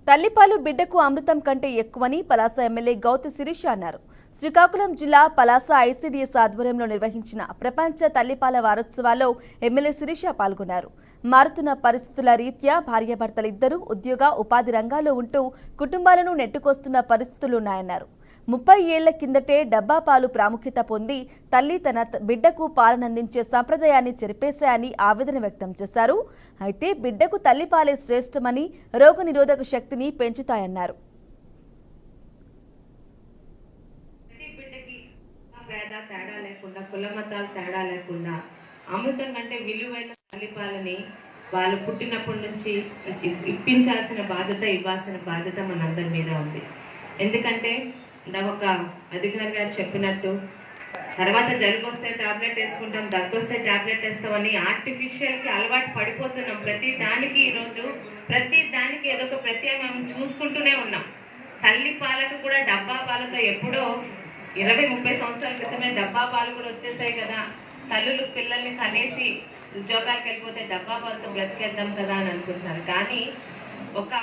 తల్లిపాలు బిడ్డకు అమృతం కంటే ఎక్కువని పలాస ఎమ్మెల్యే గౌతు శిరీష అన్నారు. శ్రీకాకుళం జిల్లా పలాస ఐసీడీఎస్ ఆధ్వర్యంలో నిర్వహించిన ప్రపంచ తల్లిపాల వారోత్సవాల్లో ఎమ్మెల్యే శిరీష పాల్గొన్నారు. మారుతున్న పరిస్థితుల రీత్యా భార్యాభర్తలిద్దరూ ఉద్యోగ ఉపాధి రంగాల్లో ఉంటూ కుటుంబాలను నెట్టుకొస్తున్న పరిస్థితులున్నాయన్నారు. 30 ఏళ్ల కిందటే డబ్బా పాలు ప్రాముఖ్యత పొంది తల్లి తన బిడ్డకు పాలనందించే సంప్రదాయాన్ని చెరిపేశాయని ఆవేదన వ్యక్తం చేశారు. అయితే బిడ్డకు తల్లిపాలే శ్రేష్టమని, రోగనిరోధక శక్తిని పెంచుతాయన్నారు. తేడా లేకుండా, కుల మతాలు తేడా లేకుండా అమృతం కంటే విలువైన తల్లిపాలని వాళ్ళు పుట్టినప్పటి నుంచి ఇప్పించాల్సిన బాధ్యత, ఇవ్వాల్సిన బాధ్యత మనందరి మీద ఉంది. ఎందుకంటే ఒక అధికారి గారు చెప్పినట్టు తర్వాత జలుబు వస్తే టాబ్లెట్ వేసుకుంటాం, దగ్గు వస్తే టాబ్లెట్ వేస్తామని ఆర్టిఫిషియల్కి అలవాటు పడిపోతున్నాం. ప్రతి దానికి ఈరోజు ప్రతి దానికి ఏదో ఒక ప్రత్యామ్నాయం చూసుకుంటూనే ఉన్నాం. తల్లి పాలకు కూడా డబ్బా పాలతో ఎప్పుడో 20-30 సంవత్సరాల క్రితమే డబ్బా పాలు కూడా వచ్చేసాయి కదా. తల్లులు పిల్లల్ని కనేసి ఉద్యోగాలకు వెళ్ళిపోతే డబ్బా పాలతో బ్రతికేద్దాం కదా అని అనుకుంటున్నారు. కానీ ఒక